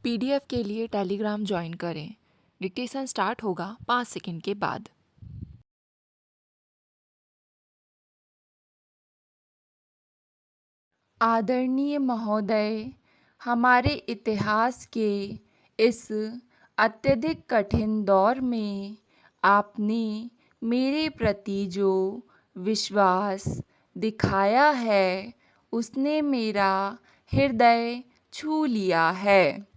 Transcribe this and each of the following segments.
PDF के लिए Telegram join करें। डिक्टेशन स्टार्ट होगा 5 सेकंड के बाद। आदरणीय महोदय, हमारे इतिहास के इस अत्यधिक कठिन दौर में आपने मेरे प्रति जो विश्वास दिखाया है उसने मेरा हृदय छू लिया है।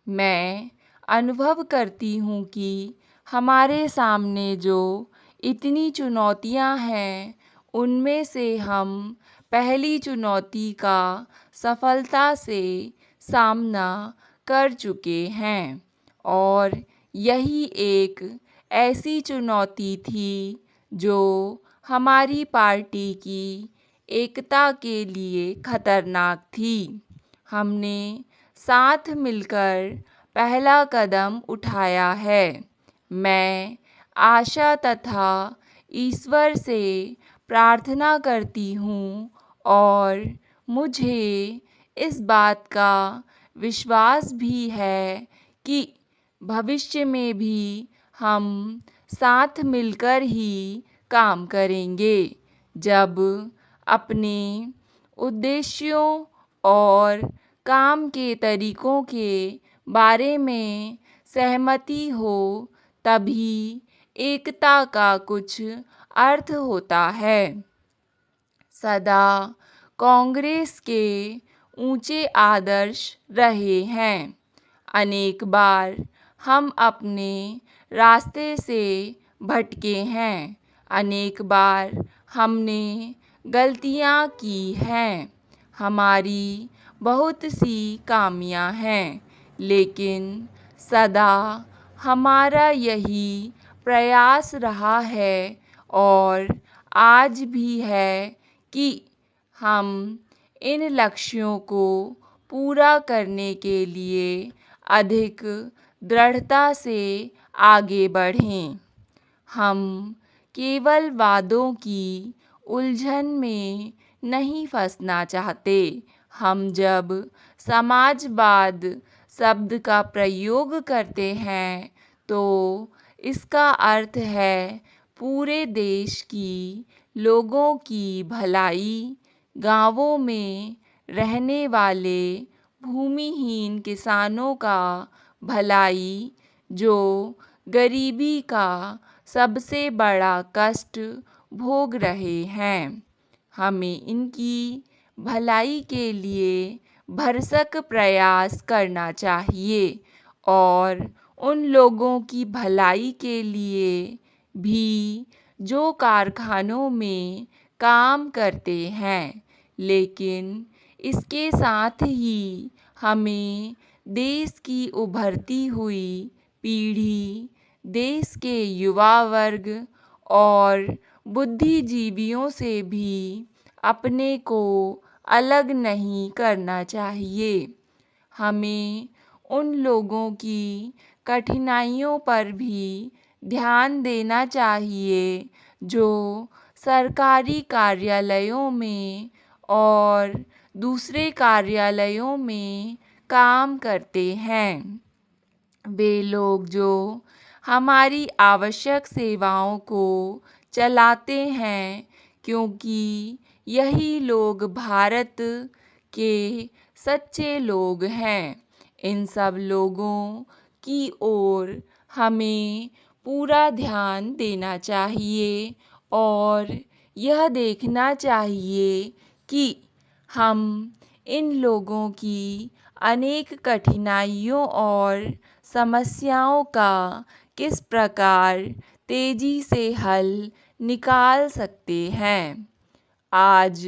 मैं अनुभव करती हूँ कि हमारे सामने जो इतनी चुनौतियाँ हैं उनमें से हम पहली चुनौती का सफलता से सामना कर चुके हैं और यही एक ऐसी चुनौती थी जो हमारी पार्टी की एकता के लिए खतरनाक थी। हमने साथ मिलकर पहला कदम उठाया है। मैं आशा तथा ईश्वर से प्रार्थना करती हूँ और मुझे इस बात का विश्वास भी है कि भविष्य में भी हम साथ मिलकर ही काम करेंगे। जब अपने उद्देश्यों और काम के तरीकों के बारे में सहमति हो तभी एकता का कुछ अर्थ होता है। सदा कांग्रेस के ऊंचे आदर्श रहे हैं। अनेक बार हम अपने रास्ते से भटके हैं। अनेक बार हमने गलतियां की हैं। हमारी बहुत सी खामियां हैं, लेकिन सदा हमारा यही प्रयास रहा है और आज भी है कि हम इन लक्ष्यों को पूरा करने के लिए अधिक दृढ़ता से आगे बढ़ें। हम केवल वादों की उलझन में नहीं फंसना चाहते। हम जब समाजवाद शब्द का प्रयोग करते हैं तो इसका अर्थ है पूरे देश की लोगों की भलाई, गांवों में रहने वाले भूमिहीन किसानों का भलाई, जो गरीबी का सबसे बड़ा कष्ट भोग रहे हैं। हमें इनकी भलाई के लिए भरसक प्रयास करना चाहिए और उन लोगों की भलाई के लिए भी जो कारखानों में काम करते हैं। लेकिन इसके साथ ही हमें देश की उभरती हुई पीढ़ी, देश के युवा वर्ग और बुद्धिजीवियों से भी अपने को अलग नहीं करना चाहिए। हमें उन लोगों की कठिनाइयों पर भी ध्यान देना चाहिए जो सरकारी कार्यालयों में और दूसरे कार्यालयों में काम करते हैं। वे लोग जो हमारी आवश्यक सेवाओं को चलाते हैं, क्योंकि यही लोग भारत के सच्चे लोग हैं। इन सब लोगों की ओर हमें पूरा ध्यान देना चाहिए और यह देखना चाहिए कि हम इन लोगों की अनेक कठिनाइयों और समस्याओं का किस प्रकार तेजी से हल निकाल सकते हैं। आज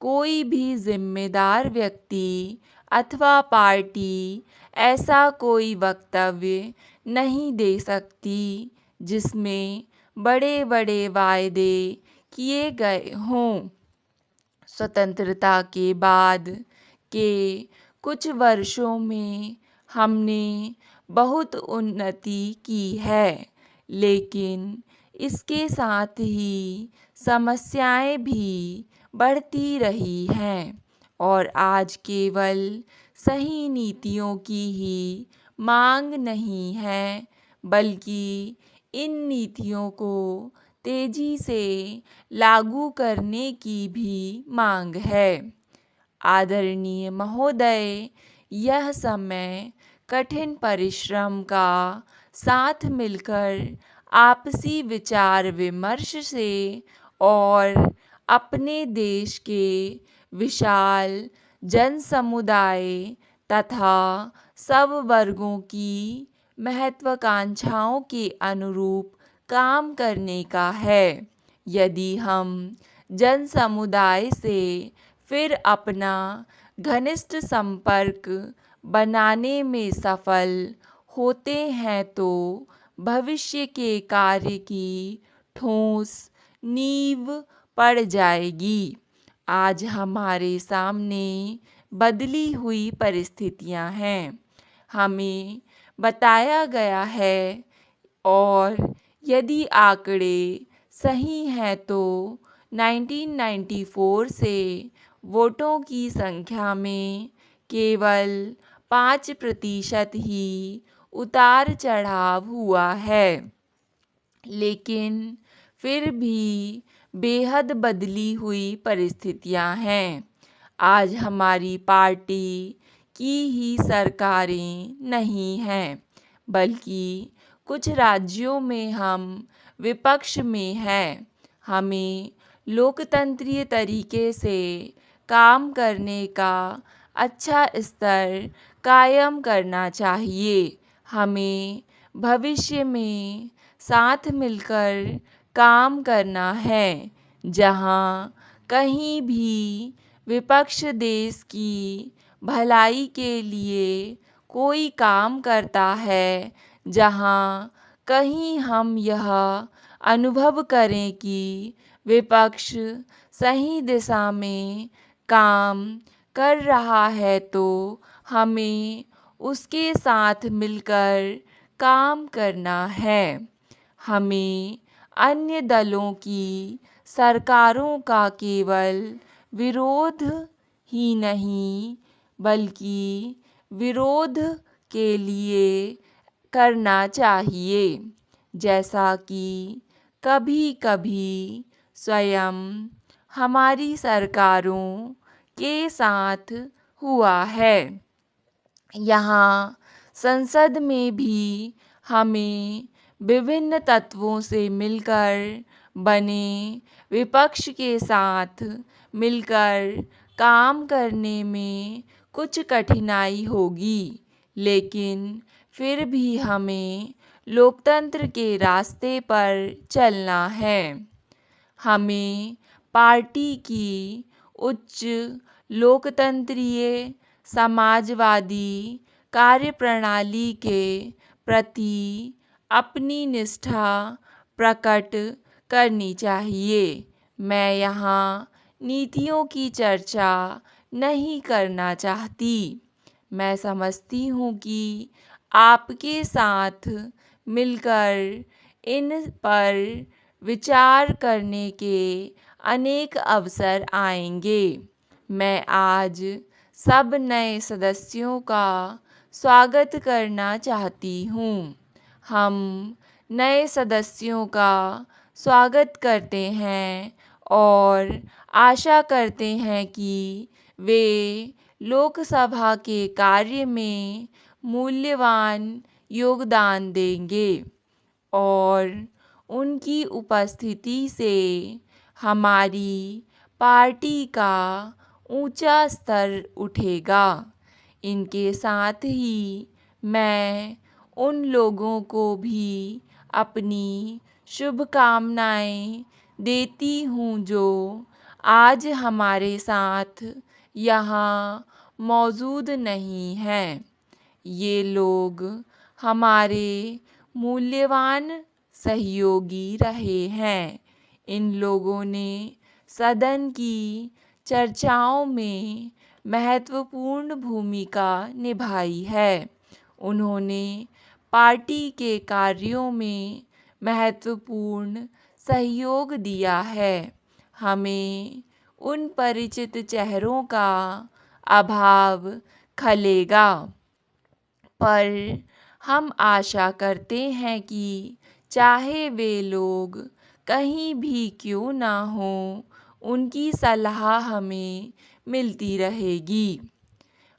कोई भी जिम्मेदार व्यक्ति अथवा पार्टी ऐसा कोई वक्तव्य नहीं दे सकती जिसमें बड़े बड़े वायदे किए गए हों। स्वतंत्रता के बाद के कुछ वर्षों में हमने बहुत उन्नति की है, लेकिन इसके साथ ही समस्याएं भी बढ़ती रही हैं और आज केवल सही नीतियों की ही मांग नहीं है, बल्कि इन नीतियों को तेजी से लागू करने की भी मांग है। आदरणीय महोदय, यह समय कठिन परिश्रम का, साथ मिलकर आपसी विचार विमर्श से और अपने देश के विशाल जन समुदाय तथा सब वर्गों की महत्वाकांक्षाओं के अनुरूप काम करने का है। यदि हम जन समुदाय से फिर अपना घनिष्ठ संपर्क बनाने में सफल होते हैं तो भविष्य के कार्य की ठोस नींव पड़ जाएगी। आज हमारे सामने बदली हुई परिस्थितियां हैं। हमें बताया गया है और यदि आंकड़े सही हैं तो 1994 से वोटों की संख्या में केवल 5% ही उतार चढ़ाव हुआ है, लेकिन फिर भी बेहद बदली हुई परिस्थितियां हैं। आज हमारी पार्टी की ही सरकारें नहीं हैं, बल्कि कुछ राज्यों में हम विपक्ष में हैं। हमें लोकतंत्रीय तरीके से काम करने का अच्छा स्तर कायम करना चाहिए। हमें भविष्य में साथ मिलकर काम करना है। जहाँ कहीं भी विपक्ष देश की भलाई के लिए कोई काम करता है, जहाँ कहीं हम यह अनुभव करें कि विपक्ष सही दिशा में काम कर रहा है, तो हमें उसके साथ मिलकर काम करना है। हमें अन्य दलों की सरकारों का केवल विरोध ही नहीं, बल्कि विरोध के लिए करना चाहिए, जैसा कि कभी-कभी स्वयं हमारी सरकारों के साथ हुआ है। यहाँ संसद में भी हमें विभिन्न तत्वों से मिलकर बने विपक्ष के साथ मिलकर काम करने में कुछ कठिनाई होगी, लेकिन फिर भी हमें लोकतंत्र के रास्ते पर चलना है। हमें पार्टी की उच्च लोकतंत्रीय समाजवादी कार्यप्रणाली के प्रति अपनी निष्ठा प्रकट करनी चाहिए। मैं यहाँ नीतियों की चर्चा नहीं करना चाहती। मैं समझती हूँ कि आपके साथ मिलकर इन पर विचार करने के अनेक अवसर आएंगे। मैं आज सब नए सदस्यों का स्वागत करना चाहती हूँ। हम नए सदस्यों का स्वागत करते हैं और आशा करते हैं कि वे लोकसभा के कार्य में मूल्यवान योगदान देंगे और उनकी उपस्थिति से हमारी पार्टी का ऊंचा स्तर उठेगा। इनके साथ ही मैं उन लोगों को भी अपनी शुभकामनाएं देती हूँ जो आज हमारे साथ यहाँ मौजूद नहीं हैं। ये लोग हमारे मूल्यवान सहयोगी रहे हैं। इन लोगों ने सदन की चर्चाओं में महत्वपूर्ण भूमिका निभाई है। उन्होंने पार्टी के कार्यों में महत्वपूर्ण सहयोग दिया है। हमें उन परिचित चेहरों का अभाव खलेगा। पर हम आशा करते हैं कि चाहे वे लोग कहीं भी क्यों ना हों, उनकी सलाह हमें मिलती रहेगी।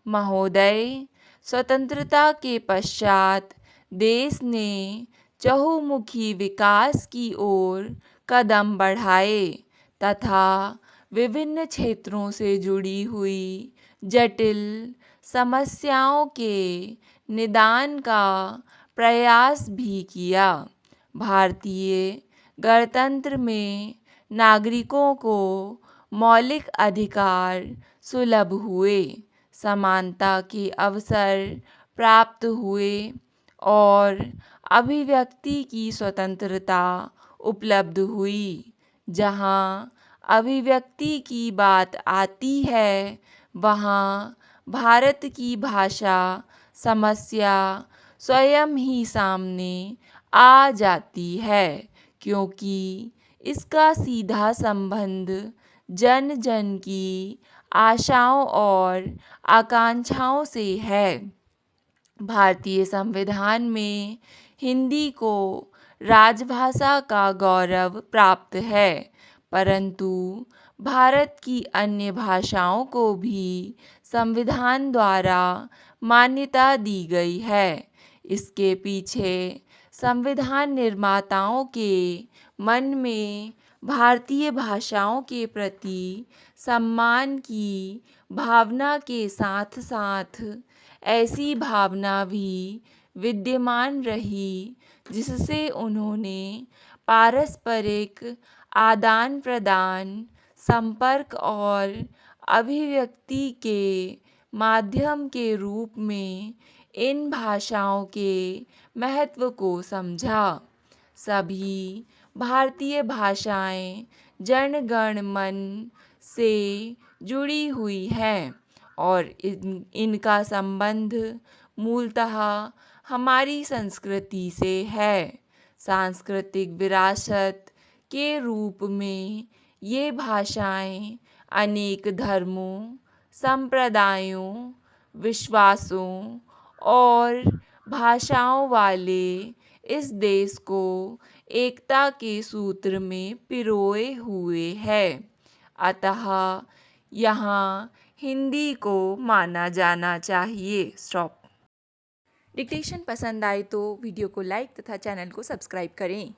महोदय, स्वतंत्रता के पश्चात देश ने चहुमुखी विकास की ओर कदम बढ़ाए तथा विभिन्न क्षेत्रों से जुड़ी हुई जटिल समस्याओं के निदान का प्रयास भी किया। भारतीय गणतंत्र में नागरिकों को मौलिक अधिकार सुलभ हुए, समानता के अवसर प्राप्त हुए और अभिव्यक्ति की स्वतंत्रता उपलब्ध हुई। जहाँ अभिव्यक्ति की बात आती है, वहाँ भारत की भाषा समस्या स्वयं ही सामने आ जाती है, क्योंकि इसका सीधा संबंध जन जन की आशाओं और आकांक्षाओं से है। भारतीय संविधान में हिंदी को राजभाषा का गौरव प्राप्त है, परंतु भारत की अन्य भाषाओं को भी संविधान द्वारा मान्यता दी गई है। इसके पीछे संविधान निर्माताओं के मन में भारतीय भाषाओं के प्रति सम्मान की भावना के साथ साथ ऐसी भावना भी विद्यमान रही जिससे उन्होंने पारस्परिक आदान प्रदान, संपर्क और अभिव्यक्ति के माध्यम के रूप में इन भाषाओं के महत्व को समझा। सभी भारतीय भाषाएं जन गण मन से जुड़ी हुई हैं और इनका संबंध मूलतः हमारी संस्कृति से है। सांस्कृतिक विरासत के रूप में ये भाषाएं अनेक धर्मों, संप्रदायों, विश्वासों और भाषाओं वाले इस देश को एकता के सूत्र में पिरोए हुए है। अतः यहाँ हिंदी को माना जाना चाहिए। स्टॉप। डिक्टेशन पसंद आए तो वीडियो को लाइक तथा चैनल को सब्सक्राइब करें।